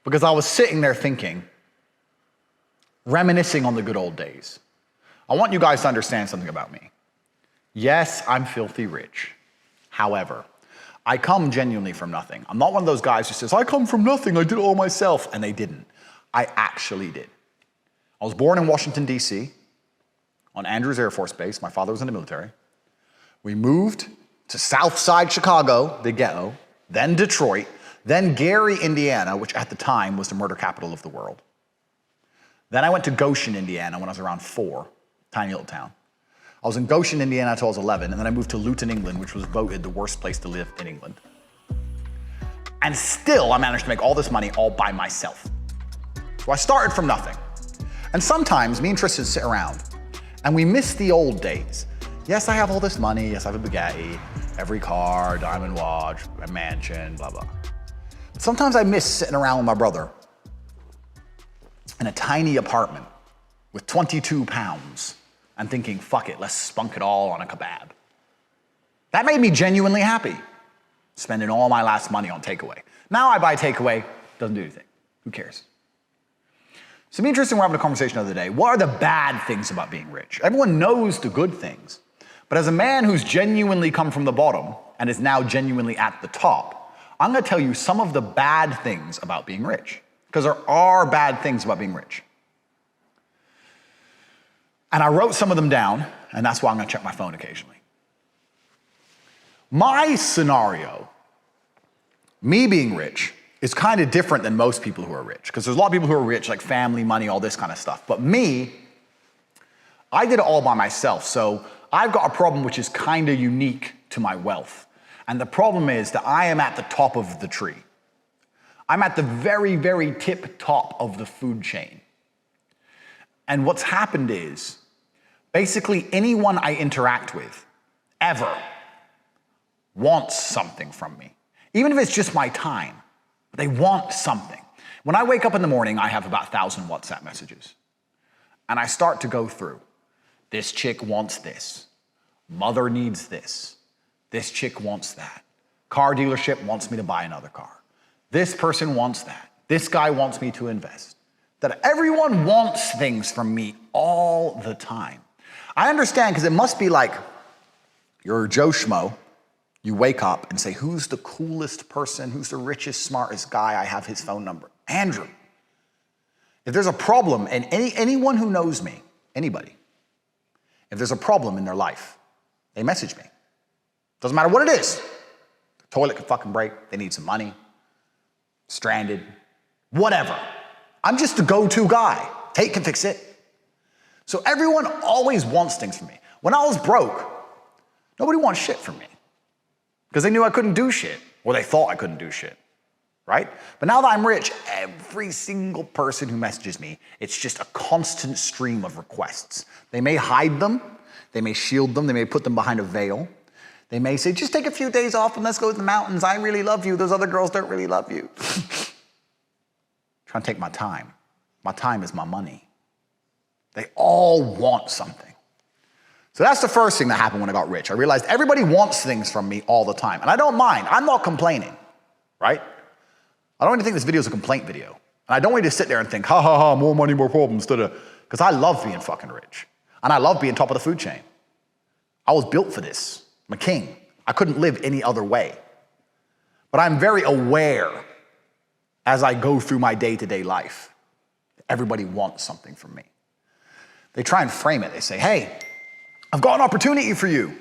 because I was sitting there thinking, reminiscing on the good old days. I want you guys to understand something about me. Yes, I'm filthy rich. However, I come genuinely from nothing. I'm not one of those guys who says, I come from nothing, I did it all myself, and they didn't. I actually did. I was born in Washington, D.C., on Andrews Air Force Base. My father was in the military. We moved to Southside Chicago, the ghetto, then Detroit, then Gary, Indiana, which at the time was the murder capital of the world. Then I went to Goshen, Indiana when I was around 4, tiny little town. I was in Goshen, Indiana until I was 11, and then I moved to Luton, England, which was voted the worst place to live in England. And still, I managed to make all this money all by myself. So I started from nothing. And sometimes me and Tristan sit around and we miss the old days. Yes, I have all this money. Yes, I have a Bugatti, every car, diamond watch, a mansion, blah, blah. But sometimes I miss sitting around with my brother in a tiny apartment with 22 pounds and thinking, fuck it, let's spunk it all on a kebab. That made me genuinely happy, spending all my last money on takeaway. Now I buy takeaway, doesn't do anything. Who cares? So me and Tristan were having a conversation the other day. What are the bad things about being rich? Everyone knows the good things. But as a man who's genuinely come from the bottom and is now genuinely at the top, I'm gonna tell you some of the bad things about being rich. Because there are bad things about being rich. And I wrote some of them down, and that's why I'm gonna check my phone occasionally. My scenario, me being rich, is kind of different than most people who are rich, because there's a lot of people who are rich, like family, money, all this kind of stuff. But me, I did it all by myself, so I've got a problem which is kind of unique to my wealth. And the problem is that I am at the top of the tree. I'm at the very, very tip top of the food chain. And what's happened is, basically anyone I interact with, ever, wants something from me. Even if it's just my time. They want something. When I wake up in the morning, I have about 1,000 WhatsApp messages. And I start to go through. This chick wants this. Mother needs this. This chick wants that. Car dealership wants me to buy another car. This person wants that. This guy wants me to invest. That everyone wants things from me all the time. I understand, because it must be like you're Joe Schmo. You wake up and say, who's the coolest person? Who's the richest, smartest guy? I have his phone number. Andrew. If there's a problem, and anyone who knows me, anybody, if there's a problem in their life, they message me. Doesn't matter what it is. The toilet could fucking break. They need some money. Stranded. Whatever. I'm just the go-to guy. Tate can fix it. So everyone always wants things from me. When I was broke, nobody wants shit from me. Because they knew I couldn't do shit, or they thought I couldn't do shit, right? But now that I'm rich, every single person who messages me, it's just a constant stream of requests. They may hide them, they may shield them, they may put them behind a veil. They may say, just take a few days off and let's go to the mountains. I really love you. Those other girls don't really love you. Trying to take my time. My time is my money. They all want something. So that's the first thing that happened when I got rich. I realized everybody wants things from me all the time. And I don't mind. I'm not complaining, right? I don't even think this video is a complaint video. And I don't want you to sit there and think, ha ha ha, more money, more problems, because I love being fucking rich. And I love being top of the food chain. I was built for this. I'm a king. I couldn't live any other way. But I'm very aware as I go through my day-to-day life. Everybody wants something from me. They try and frame it. They say, hey, I've got an opportunity for you.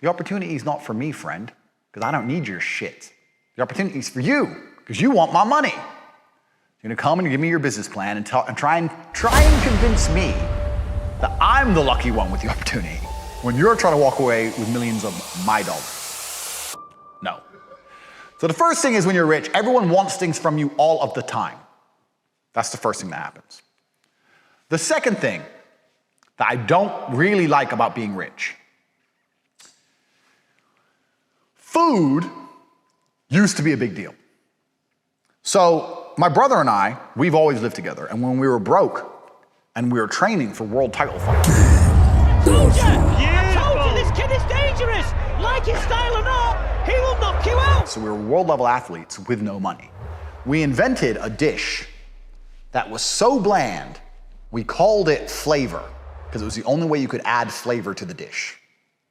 The opportunity is not for me, friend, because I don't need your shit. The opportunity is for you, because you want my money. You're gonna come and give me your business plan and try and convince me that I'm the lucky one with the opportunity when you're trying to walk away with millions of my dollars. No. So the first thing is, when you're rich, everyone wants things from you all of the time. That's the first thing that happens. The second thing that I don't really like about being rich. Food used to be a big deal. So my brother and I, we've always lived together. And when we were broke and we were training for world title fights. I told you, this kid is dangerous. Like his style or not, he will knock you out. So we were world level athletes with no money. we invented a dish that was so bland, we called it Flavor, because it was the only way you could add flavor to the dish.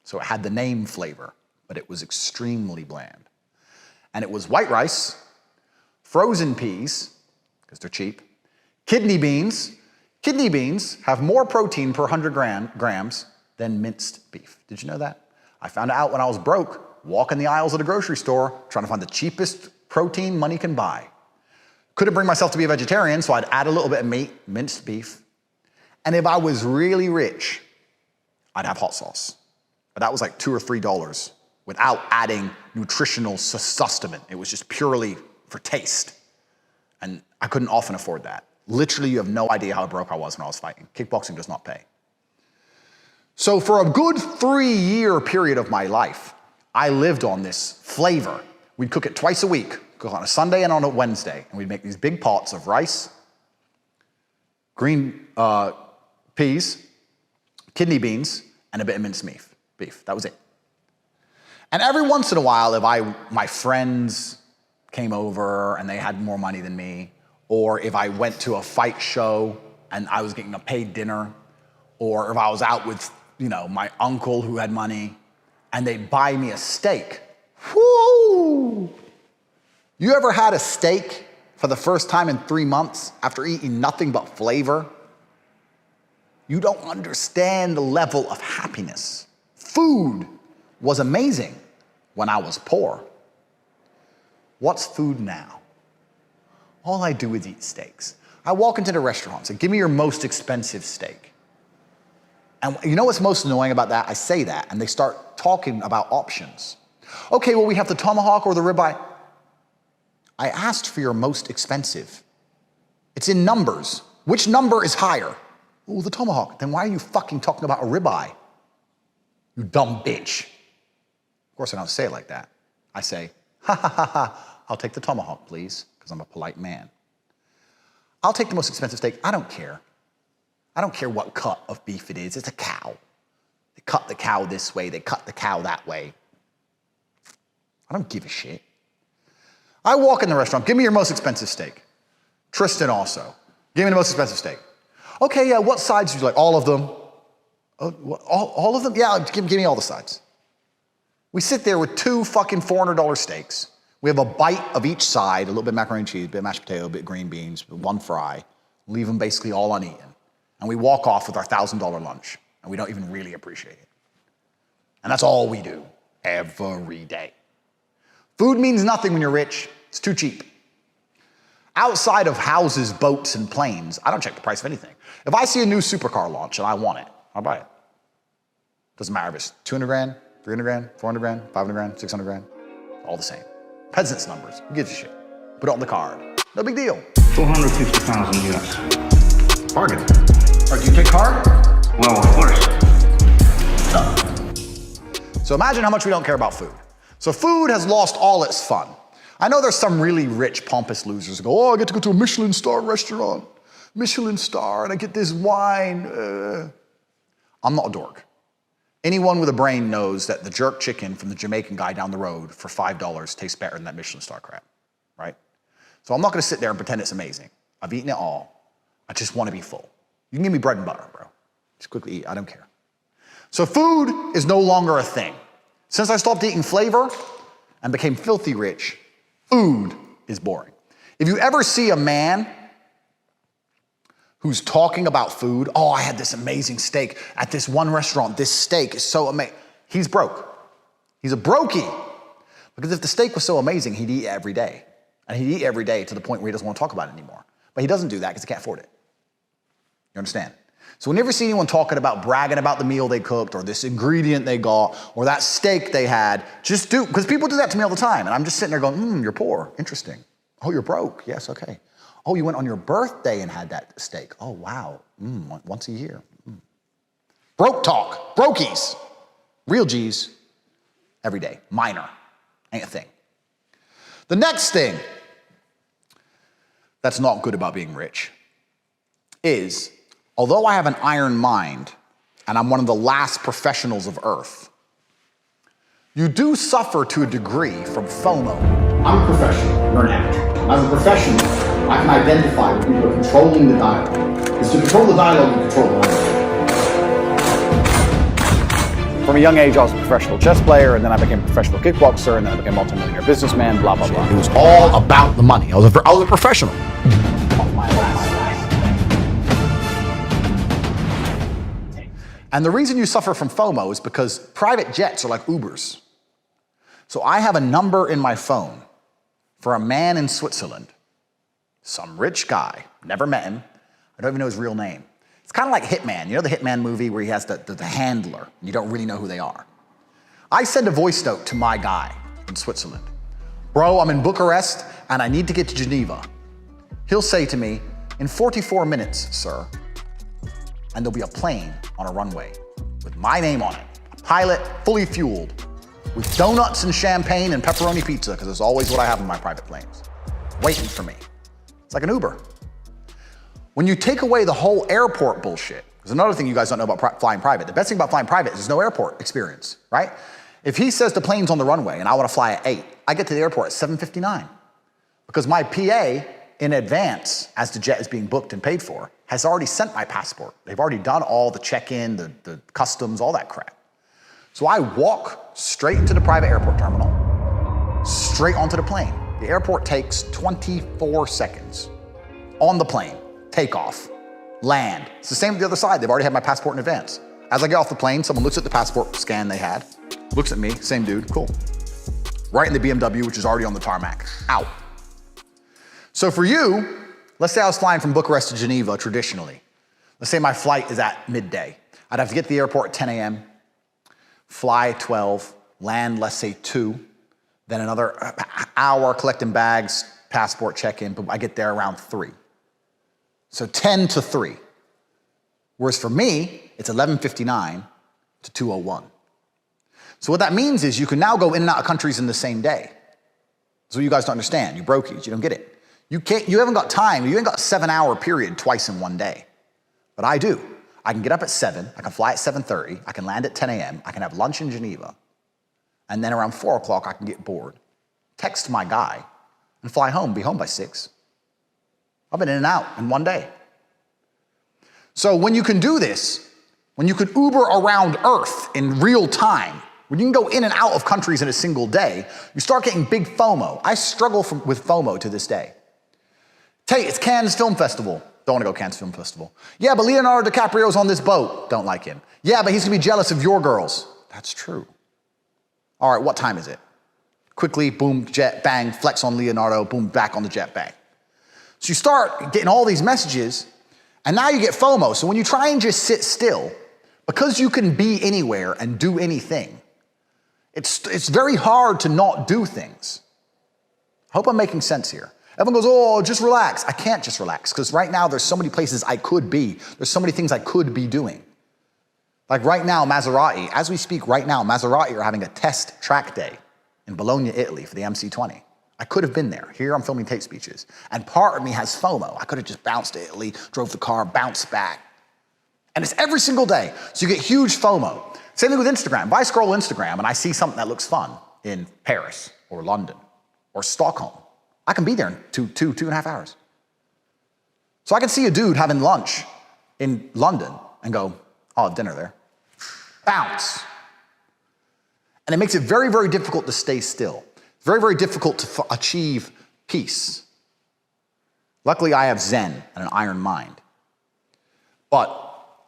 So it had the name Flavor, but it was extremely bland. And it was white rice, frozen peas, because they're cheap, kidney beans. Kidney beans have more protein per 100 grams than minced beef. Did you know that? I found it out when I was broke, walking the aisles at a grocery store, trying to find the cheapest protein money can buy. Couldn't bring myself to be a vegetarian, so I'd add a little bit of meat, minced beef. And if I was really rich, I'd have hot sauce. But that was like $2 or $3 without adding nutritional sustenance. It was just purely for taste. And I couldn't often afford that. Literally, you have no idea how broke I was when I was fighting. Kickboxing does not pay. So for a good 3-year period of my life, I lived on this Flavor. We'd cook it twice a week, cook on a Sunday and on a Wednesday, and we'd make these big pots of rice, green peas, kidney beans, and a bit of minced beef. That was it. And every once in a while, if my friends came over and they had more money than me, or if I went to a fight show and I was getting a paid dinner, or if I was out with, my uncle who had money, and they'd buy me a steak. Whoo! You ever had a steak for the first time in 3 months after eating nothing but flavor? You don't understand the level of happiness. Food was amazing when I was poor. What's food now? All I do is eat steaks. I walk into the restaurants and give me your most expensive steak. And you know what's most annoying about that? I say that, and they start talking about options. Okay, well, we have the tomahawk or the ribeye. I asked for your most expensive. It's in numbers. Which number is higher? Oh, the tomahawk. Then why are you fucking talking about a ribeye? You dumb bitch. Of course, I don't say it like that. I say, ha ha ha ha, I'll take the tomahawk, please, because I'm a polite man. I'll take the most expensive steak. I don't care. I don't care what cut of beef it is. It's a cow. They cut the cow this way. They cut the cow that way. I don't give a shit. I walk in the restaurant. Give me your most expensive steak. Tristan also. Give me the most expensive steak. Okay, yeah, what sides do you like? All of them. All of them? Yeah, give me all the sides. We sit there with 2 fucking $400 steaks. We have a bite of each side, a little bit of macaroni and cheese, a bit of mashed potato, a bit of green beans, 1 fry. Leave them basically all uneaten. And we walk off with our $1,000 lunch, and we don't even really appreciate it. And that's all we do every day. Food means nothing when you're rich. It's too cheap. Outside of houses, boats, and planes, I don't check the price of anything. If I see a new supercar launch and I want it, I'll buy it. Doesn't matter if it's 200 grand, 300 grand, 400 grand, 500 grand, 600 grand, all the same. Peasants numbers, who gives a shit? Put it on the card. No big deal. 450,000 US. Bargain. All right, do you take card? Well, of course. So imagine how much we don't care about food. So food has lost all its fun. I know there's some really rich, pompous losers who go, oh, I get to go to a Michelin star restaurant. Michelin star, and I get this wine. I'm not a dork. Anyone with a brain knows that the jerk chicken from the Jamaican guy down the road for $5 tastes better than that Michelin star crap, right? So I'm not gonna sit there and pretend it's amazing. I've eaten it all. I just wanna be full. You can give me bread and butter, bro. Just quickly eat, I don't care. So food is no longer a thing. Since I stopped eating flavor and became filthy rich, food is boring. If you ever see a man who's talking about food, oh, I had this amazing steak at this one restaurant, this steak is so amazing, he's broke. He's a brokey. Because if the steak was so amazing, he'd eat every day. And he'd eat every day to the point where he doesn't want to talk about it anymore. But he doesn't do that because he can't afford it. You understand? So whenever you see anyone talking about, bragging about the meal they cooked, or this ingredient they got, or that steak they had, just do, because people do that to me all the time, and I'm just sitting there going, you're poor, interesting. Oh, you're broke, yes, okay. Oh, you went on your birthday and had that steak. Oh, wow, once a year. Broke talk, brokies, real G's, every day, minor, ain't a thing. The next thing that's not good about being rich is, although I have an iron mind and I'm one of the last professionals of Earth, you do suffer to a degree from FOMO. I'm a professional, you're an amateur. As a professional, I can identify when people are controlling the dialogue. Because to control the dialogue, you control the language. From a young age, I was a professional chess player, and then I became a professional kickboxer, and then I became a multimillionaire businessman, blah, blah, blah. It was all about the money. I was a professional. And the reason you suffer from FOMO is because private jets are like Ubers. So I have a number in my phone for a man in Switzerland, some rich guy, never met him, I don't even know his real name. It's kind of like Hitman. You know the Hitman movie where he has the handler, and you don't really know who they are. I send a voice note to my guy in Switzerland. Bro, I'm in Bucharest, and I need to get to Geneva. He'll say to me, in 44 minutes, sir, and there'll be a plane on a runway with my name on it, a pilot fully fueled, with donuts and champagne and pepperoni pizza, because it's always what I have in my private planes, waiting for me. It's like an Uber. When you take away the whole airport bullshit, there's another thing you guys don't know about flying private. The best thing about flying private is there's no airport experience, right? If he says the plane's on the runway and I want to fly at 8, I get to the airport at 7:59 because my PA in advance, as the jet is being booked and paid for, has already sent my passport. They've already done all the check-in, the customs, all that crap. So I walk straight into the private airport terminal, straight onto the plane. The airport takes 24 seconds. On the plane, takeoff, land. It's the same with the other side. They've already had my passport in advance. As I get off the plane, someone looks at the passport scan they had, looks at me, same dude, cool. Right in the BMW, which is already on the tarmac, out. So for you, let's say I was flying from Bucharest to Geneva traditionally. Let's say my flight is at midday. I'd have to get to the airport at 10 a.m., fly at 12, land, let's say 2, then another hour collecting bags, passport check-in, but I get there around 3. So 10 to 3. Whereas for me, it's 11:59 to 2:01. So what that means is you can now go in and out of countries in the same day. That's what you guys don't understand. You brokies, you don't get it. You haven't got time, you ain't got a 7-hour period twice in one day. But I do. I can get up at 7, I can fly at 7:30, I can land at 10 a.m., I can have lunch in Geneva, and then around 4 o'clock I can get bored, text my guy, and fly home, be home by 6. I've been in and out in one day. So when you can do this, when you could Uber around Earth in real time, when you can go in and out of countries in a single day, you start getting big FOMO. I struggle with FOMO to this day. Tate, it's Cannes Film Festival. Don't want to go Cannes Film Festival. Yeah, but Leonardo DiCaprio's on this boat. Don't like him. Yeah, but he's going to be jealous of your girls. That's true. All right, what time is it? Quickly, boom, jet, bang, flex on Leonardo, boom, back on the jet, bang. So you start getting all these messages, and now you get FOMO. So when you try and just sit still, because you can be anywhere and do anything, it's very hard to not do things. I hope I'm making sense here. Everyone goes, oh, just relax. I can't just relax, because right now there's so many places I could be. There's so many things I could be doing. Like right now, Maserati, as we speak right now, Maserati are having a test track day in Bologna, Italy for the MC20. I could have been there. Here I'm filming Tate speeches. And part of me has FOMO. I could have just bounced to Italy, drove the car, bounced back. And it's every single day. So you get huge FOMO. Same thing with Instagram. If I scroll Instagram and I see something that looks fun in Paris or London or Stockholm, I can be there in two and a half hours. So I can see a dude having lunch in London and go, I'll have dinner there. Bounce. And it makes it very, very difficult to stay still. Very, very difficult to achieve peace. Luckily, I have Zen and an iron mind. But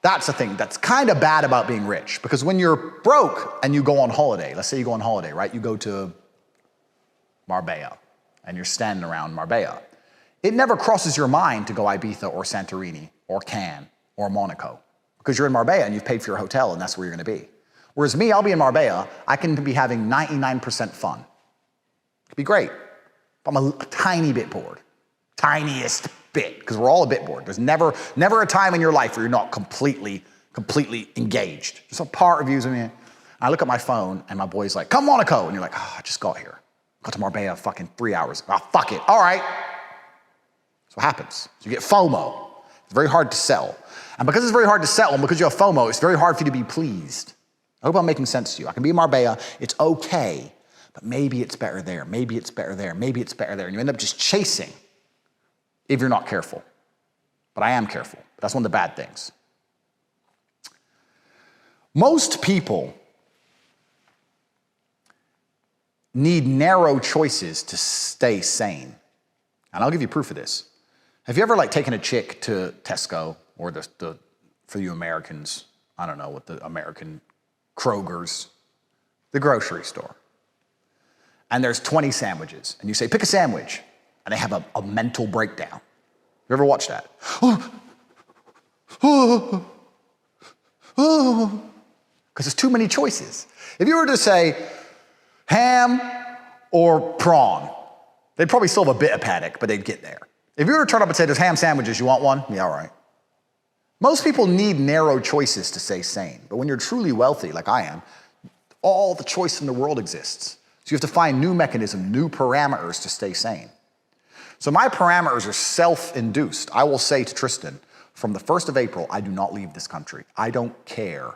that's the thing that's kind of bad about being rich, because when you're broke and you go on holiday, let's say you go on holiday, right? You go to Marbella and you're standing around Marbella. It never crosses your mind to go Ibiza or Santorini or Cannes or Monaco, because you're in Marbella and you've paid for your hotel and that's where you're going to be. Whereas me, I'll be in Marbella, I can be having 99% fun. It'd be great. But I'm a tiny bit bored. Tiniest bit, because we're all a bit bored. There's never a time in your life where you're not completely engaged. Just a part of you. I mean, I look at my phone and my boy's like, come Monaco. And you're like, oh, I just got here. Got to Marbella fucking 3 hours. Oh, fuck it. All right. That's what happens. So you get FOMO. It's very hard to sell. And because it's very hard to sell, and because you have FOMO, it's very hard for you to be pleased. I hope I'm making sense to you. I can be in Marbella. It's okay. but maybe it's better there, maybe it's better there, maybe it's better there. And you end up just chasing if you're not careful. But I am careful. That's one of the bad things. Most people need narrow choices to stay sane. And I'll give you proof of this. Have you ever taken a chick to Tesco or for you Americans, I don't know what the American Kroger's, the grocery store. And there's 20 sandwiches. And you say, pick a sandwich. And they have a mental breakdown. You ever watched that? Because there's too many choices. If you were to say ham or prawn, they'd probably still have a bit of panic, but they'd get there. If you were to turn up and say, there's ham sandwiches, you want one? Yeah, all right. Most people need narrow choices to stay sane. But when you're truly wealthy, like I am, all the choice in the world exists. So you have to find new mechanisms, new parameters to stay sane. So my parameters are self-induced. I will say to Tristan, from the 1st of April, I do not leave this country. I don't care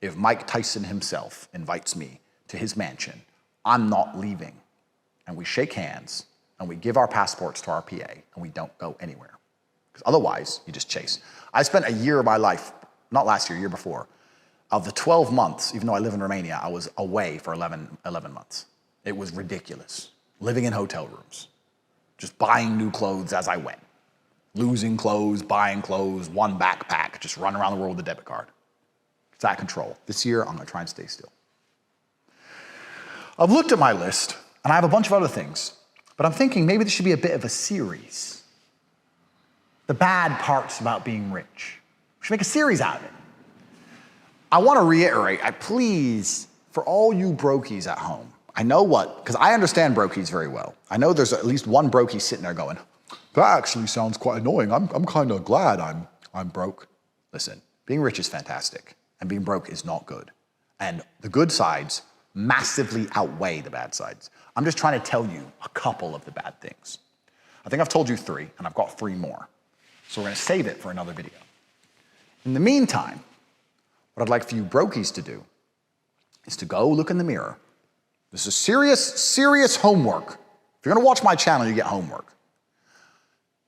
if Mike Tyson himself invites me to his mansion. I'm not leaving. And we shake hands, and we give our passports to our PA, and we don't go anywhere. Because otherwise, you just chase. I spent a year of my life, not last year, year before, of the 12 months, even though I live in Romania, I was away for 11 months. It was ridiculous. Living in hotel rooms. Just buying new clothes as I went. Losing clothes, buying clothes, one backpack, just run around the world with a debit card. It's out of control. This year, I'm gonna try and stay still. I've looked at my list, and I have a bunch of other things, but I'm thinking maybe this should be a bit of a series. The bad parts about being rich. We should make a series out of it. I wanna reiterate, please, for all you brokies at home, I know what, because I understand brokies very well. I know there's at least one brokey sitting there going, that actually sounds quite annoying. I'm kind of glad I'm broke. Listen, being rich is fantastic, and being broke is not good. And the good sides massively outweigh the bad sides. I'm just trying to tell you a couple of the bad things. I think I've told you 3, and I've got 3 more. So we're gonna save it for another video. In the meantime, what I'd like for you brokies to do is to go look in the mirror. This is serious homework. If you're gonna watch my channel, you get homework.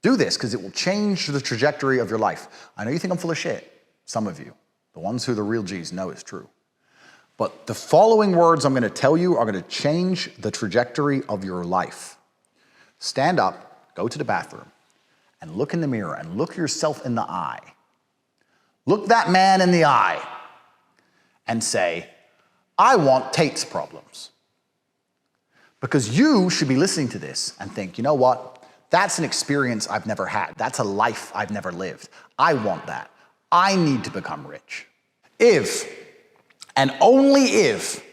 Do this, because it will change the trajectory of your life. I know you think I'm full of shit, some of you. The ones who are the real G's know it's true. But the following words I'm gonna tell you are gonna change the trajectory of your life. Stand up, go to the bathroom, and look in the mirror and look yourself in the eye. Look that man in the eye and say, I want Tate's problems. Because you should be listening to this and think, you know what? That's an experience I've never had. That's a life I've never lived. I want that. I need to become rich. If, and only if,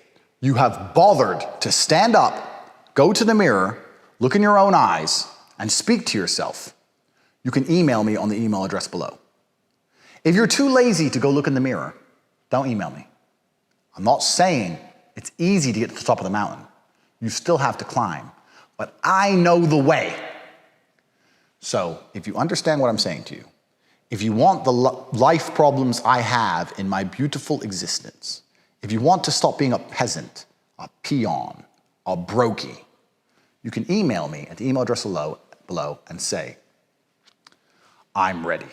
you have bothered to stand up, go to the mirror, look in your own eyes, and speak to yourself, you can email me on the email address below. If you're too lazy to go look in the mirror, don't email me. I'm not saying it's easy to get to the top of the mountain. You still have to climb, but I know the way. So if you understand what I'm saying to you, if you want the life problems I have in my beautiful existence, if you want to stop being a peasant, a peon, a brokey, you can email me at the email address below and say, I'm ready.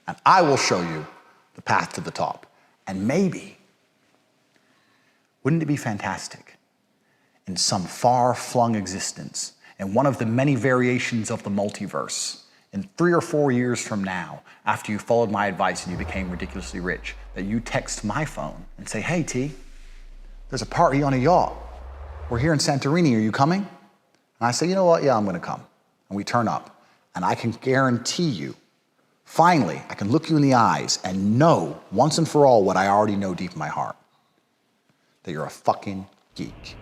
And I will show you the path to the top. And maybe, wouldn't it be fantastic, in some far-flung existence, in one of the many variations of the multiverse, in 3 or 4 years from now, after you followed my advice and you became ridiculously rich, that you text my phone and say, hey T, there's a party on a yacht. We're here in Santorini, are you coming? And I say, you know what, yeah, I'm gonna come. And we turn up, and I can guarantee you, finally, I can look you in the eyes and know once and for all what I already know deep in my heart, that you're a fucking geek.